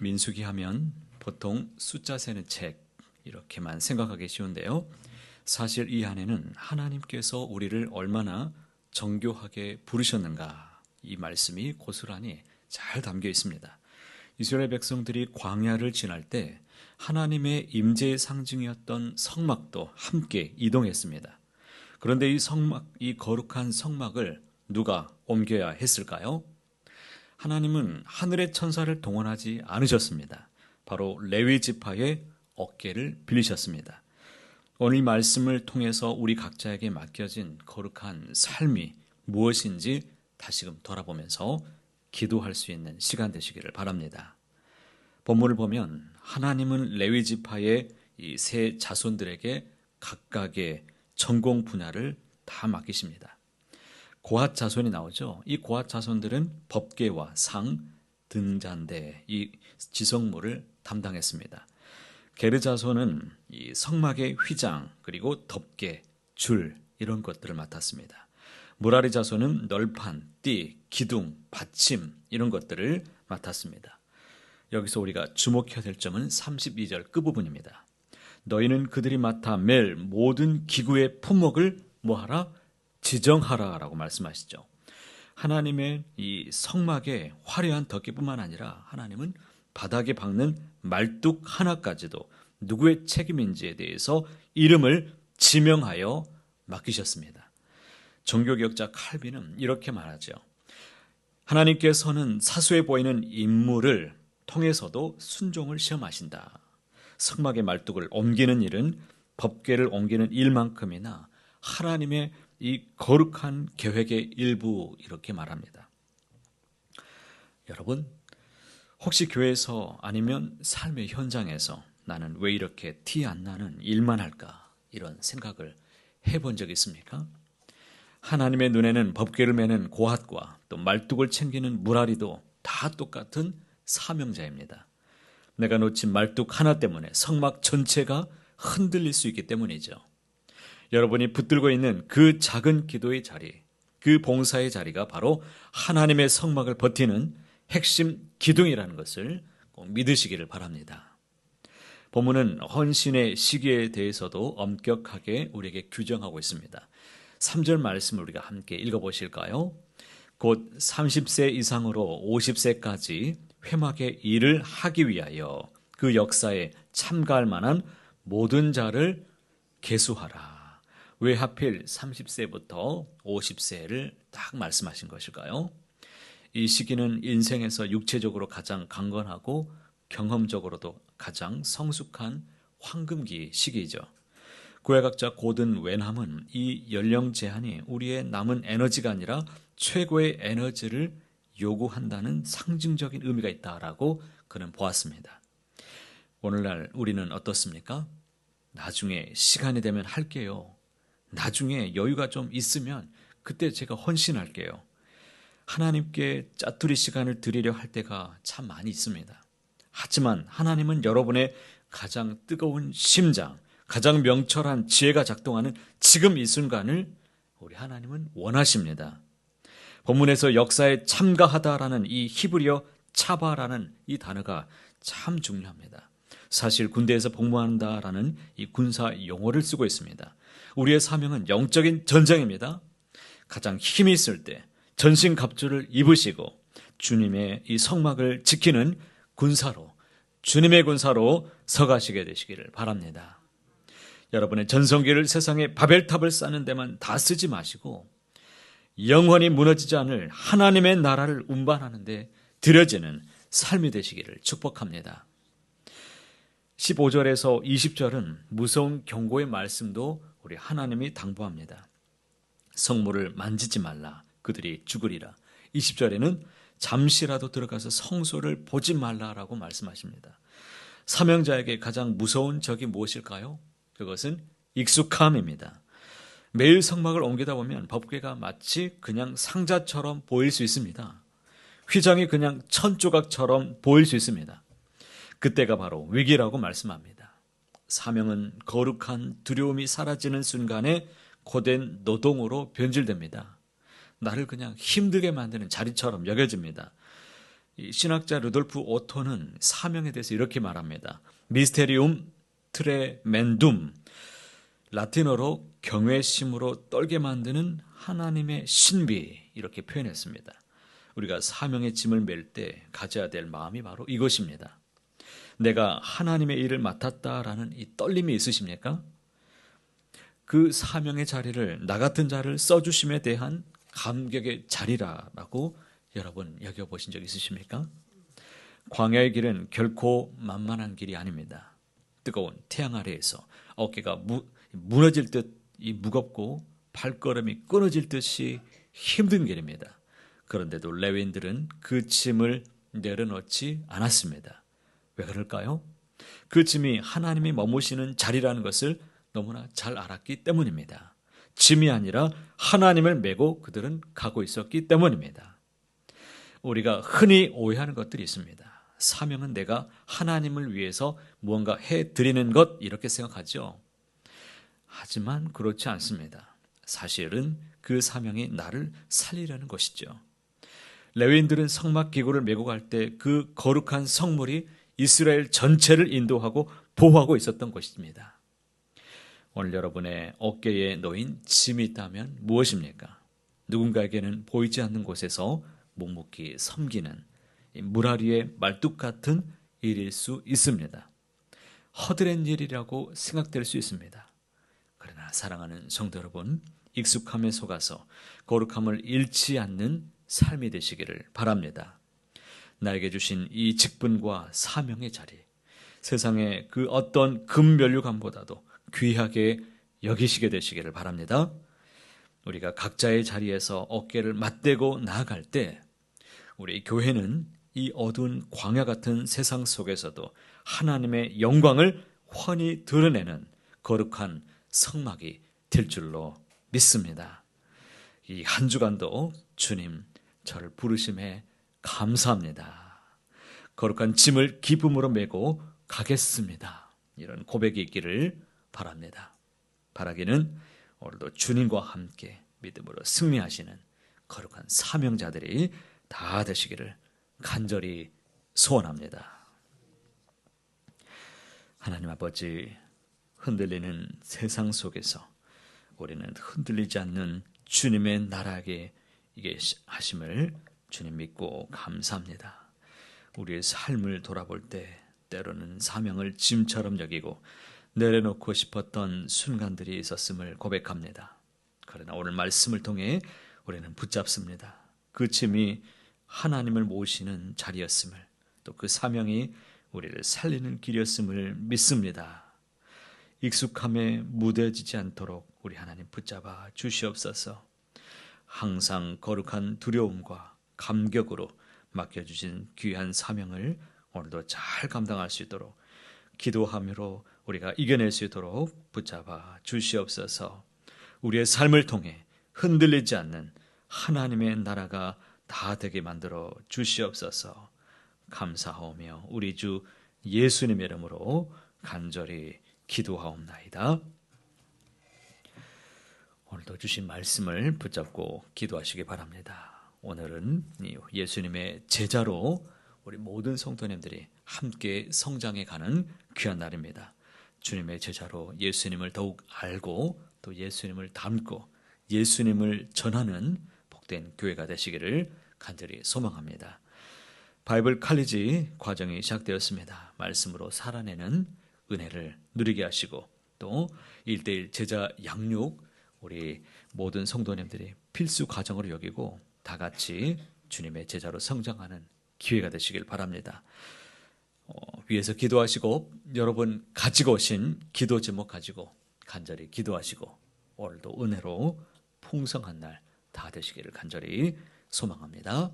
민수기 하면 보통 숫자 세는 책 이렇게만 생각하기 쉬운데요. 사실 이 안에는 하나님께서 우리를 얼마나 정교하게 부르셨는가 이 말씀이 고스란히 잘 담겨 있습니다. 이스라엘 백성들이 광야를 지날 때 하나님의 임재의 상징이었던 성막도 함께 이동했습니다. 그런데 이 성막, 이 거룩한 성막을 누가 옮겨야 했을까요? 하나님은 하늘의 천사를 동원하지 않으셨습니다. 바로 레위 지파의 어깨를 빌리셨습니다. 오늘 이 말씀을 통해서 우리 각자에게 맡겨진 거룩한 삶이 무엇인지 다시금 돌아보면서 기도할 수 있는 시간 되시기를 바랍니다. 본문을 보면 하나님은 레위 지파의 이 세 자손들에게 각각의 전공 분야를 다 맡기십니다. 고핫 자손이 나오죠. 이 고핫 자손들은 법궤와 상, 등잔대, 이 지성물을 담당했습니다. 게르 자손은 이 성막의 휘장 그리고 덮개, 줄 이런 것들을 맡았습니다. 무라리 자손은 널판, 띠, 기둥, 받침 이런 것들을 맡았습니다. 여기서 우리가 주목해야 될 점은 32절 끝부분입니다. 너희는 그들이 맡아 맬 모든 기구의 품목을 뭐하라? 지정하라 라고 말씀하시죠. 하나님의 이 성막의 화려한 덮개뿐만 아니라 하나님은 바닥에 박는 말뚝 하나까지도 누구의 책임인지에 대해서 이름을 지명하여 맡기셨습니다. 종교개혁자 칼빈은 이렇게 말하죠. 하나님께서는 사소해 보이는 인물을 통해서도 순종을 시험하신다. 성막의 말뚝을 옮기는 일은 법궤를 옮기는 일만큼이나 하나님의 이 거룩한 계획의 일부 이렇게 말합니다. 여러분, 혹시 교회에서 아니면 삶의 현장에서 나는 왜 이렇게 티 안 나는 일만 할까? 이런 생각을 해본 적 있습니까? 하나님의 눈에는 법궤를 매는 고핫과 또 말뚝을 챙기는 무라리도 다 똑같은 사명자입니다. 내가 놓친 말뚝 하나 때문에 성막 전체가 흔들릴 수 있기 때문이죠. 여러분이 붙들고 있는 그 작은 기도의 자리, 그 봉사의 자리가 바로 하나님의 성막을 버티는 핵심 기둥이라는 것을 꼭 믿으시기를 바랍니다. 본문은 헌신의 시기에 대해서도 엄격하게 우리에게 규정하고 있습니다. 3절 말씀을 우리가 함께 읽어보실까요? 곧 30세 이상으로 50세까지 회막의 일을 하기 위하여 그 역사에 참가할 만한 모든 자를 계수하라. 왜 하필 30세부터 50세를 딱 말씀하신 것일까요? 이 시기는 인생에서 육체적으로 가장 강건하고 경험적으로도 가장 성숙한 황금기 시기이죠. 구약학자 고든 웬함은 이 연령 제한이 우리의 남은 에너지가 아니라 최고의 에너지를 요구한다는 상징적인 의미가 있다라고 그는 보았습니다. 오늘날 우리는 어떻습니까? 나중에 시간이 되면 할게요. 나중에 여유가 좀 있으면 그때 제가 헌신할게요. 하나님께 짜투리 시간을 드리려 할 때가 참 많이 있습니다. 하지만 하나님은 여러분의 가장 뜨거운 심장, 가장 명철한 지혜가 작동하는 지금 이 순간을 우리 하나님은 원하십니다. 본문에서 역사에 참가하다라는 이 히브리어 차바라는 이 단어가 참 중요합니다. 사실 군대에서 복무한다라는 이 군사 용어를 쓰고 있습니다. 우리의 사명은 영적인 전쟁입니다. 가장 힘이 있을 때 전신갑주를 입으시고 주님의 이 성막을 지키는 군사로, 주님의 군사로 서가시게 되시기를 바랍니다. 여러분의 전성기를 세상에 바벨탑을 쌓는 데만 다 쓰지 마시고 영원히 무너지지 않을 하나님의 나라를 운반하는 데 들여지는 삶이 되시기를 축복합니다. 15절에서 20절은 무서운 경고의 말씀도 우리 하나님이 당부합니다. 성물을 만지지 말라. 그들이 죽으리라. 20절에는 잠시라도 들어가서 성소를 보지 말라라고 말씀하십니다. 사명자에게 가장 무서운 적이 무엇일까요? 그것은 익숙함입니다. 매일 성막을 옮기다 보면 법궤가 마치 그냥 상자처럼 보일 수 있습니다. 휘장이 그냥 천조각처럼 보일 수 있습니다. 그때가 바로 위기라고 말씀합니다. 사명은 거룩한 두려움이 사라지는 순간에 고된 노동으로 변질됩니다. 나를 그냥 힘들게 만드는 자리처럼 여겨집니다. 이 신학자 루돌프 오토는 사명에 대해서 이렇게 말합니다. 미스테리움 트레멘둠, 라틴어로 경외심으로 떨게 만드는 하나님의 신비, 이렇게 표현했습니다. 우리가 사명의 짐을 맬 때 가져야 될 마음이 바로 이것입니다. 내가 하나님의 일을 맡았다라는 이 떨림이 있으십니까? 그 사명의 자리를, 나 같은 자를 써주심에 대한 감격의 자리라고 여러분 여겨보신 적 있으십니까? 광야의 길은 결코 만만한 길이 아닙니다. 뜨거운 태양 아래에서 어깨가 무너질 듯 무겁고 발걸음이 끊어질 듯이 힘든 길입니다. 그런데도 레위인들은 그 짐을 내려놓지 않았습니다. 왜 그럴까요? 그 짐이 하나님이 머무시는 자리라는 것을 너무나 잘 알았기 때문입니다. 짐이 아니라 하나님을 메고 그들은 가고 있었기 때문입니다. 우리가 흔히 오해하는 것들이 있습니다. 사명은 내가 하나님을 위해서 무언가 해드리는 것, 이렇게 생각하죠. 하지만 그렇지 않습니다. 사실은 그 사명이 나를 살리려는 것이죠. 레위인들은 성막 기구를 메고 갈 때 그 거룩한 성물이 이스라엘 전체를 인도하고 보호하고 있었던 것입니다. 오늘 여러분의 어깨에 놓인 짐이 있다면 무엇입니까? 누군가에게는 보이지 않는 곳에서 묵묵히 섬기는 물아리의 말뚝 같은 일일 수 있습니다. 허드렛 일이라고 생각될 수 있습니다. 그러나 사랑하는 성도 여러분, 익숙함에 속아서 거룩함을 잃지 않는 삶이 되시기를 바랍니다. 나에게 주신 이 직분과 사명의 자리, 세상의 그 어떤 금면류관보다도 귀하게 여기시게 되시기를 바랍니다. 우리가 각자의 자리에서 어깨를 맞대고 나아갈 때 우리 교회는 이 어두운 광야 같은 세상 속에서도 하나님의 영광을 훤히 드러내는 거룩한 성막이 될 줄로 믿습니다. 이 한 주간도 주님 저를 부르심에 감사합니다. 거룩한 짐을 기쁨으로 메고 가겠습니다. 이런 고백이 있기를 바랍니다. 바라기는 오늘도 주님과 함께 믿음으로 승리하시는 거룩한 사명자들이 다 되시기를 간절히 소원합니다. 하나님 아버지, 흔들리는 세상 속에서 우리는 흔들리지 않는 주님의 나라에 이게 하심을 주님 믿고 감사합니다. 우리의 삶을 돌아볼 때 때로는 사명을 짐처럼 여기고 내려놓고 싶었던 순간들이 있었음을 고백합니다. 그러나 오늘 말씀을 통해 우리는 붙잡습니다. 그 짐이 하나님을 모시는 자리였음을, 또 그 사명이 우리를 살리는 길이었음을 믿습니다. 익숙함에 무뎌지지 않도록 우리 하나님 붙잡아 주시옵소서. 항상 거룩한 두려움과 감격으로 맡겨주신 귀한 사명을 오늘도 잘 감당할 수 있도록 기도함으로 우리가 이겨낼 수 있도록 붙잡아 주시옵소서. 우리의 삶을 통해 흔들리지 않는 하나님의 나라가 다 되게 만들어 주시옵소서. 감사하오며 우리 주 예수님의 이름으로 간절히 기도하옵나이다. 오늘도 주신 말씀을 붙잡고 기도하시기 바랍니다. 오늘은 예수님의 제자로 우리 모든 성도님들이 함께 성장해 가는 귀한 날입니다. 주님의 제자로 예수님을 더욱 알고 또 예수님을 닮고 예수님을 전하는 복된 교회가 되시기를 간절히 소망합니다. 바이블 칼리지 과정이 시작되었습니다. 말씀으로 살아내는 은혜를 누리게 하시고 또 1:1 제자 양육, 우리 모든 성도님들이 필수 과정으로 여기고 다 같이 주님의 제자로 성장하는 기회가 되시길 바랍니다. 위에서 기도하시고 여러분 가지고 오신 기도 제목 가지고 간절히 기도하시고 오늘도 은혜로 풍성한 날 다 되시기를 간절히 소망합니다.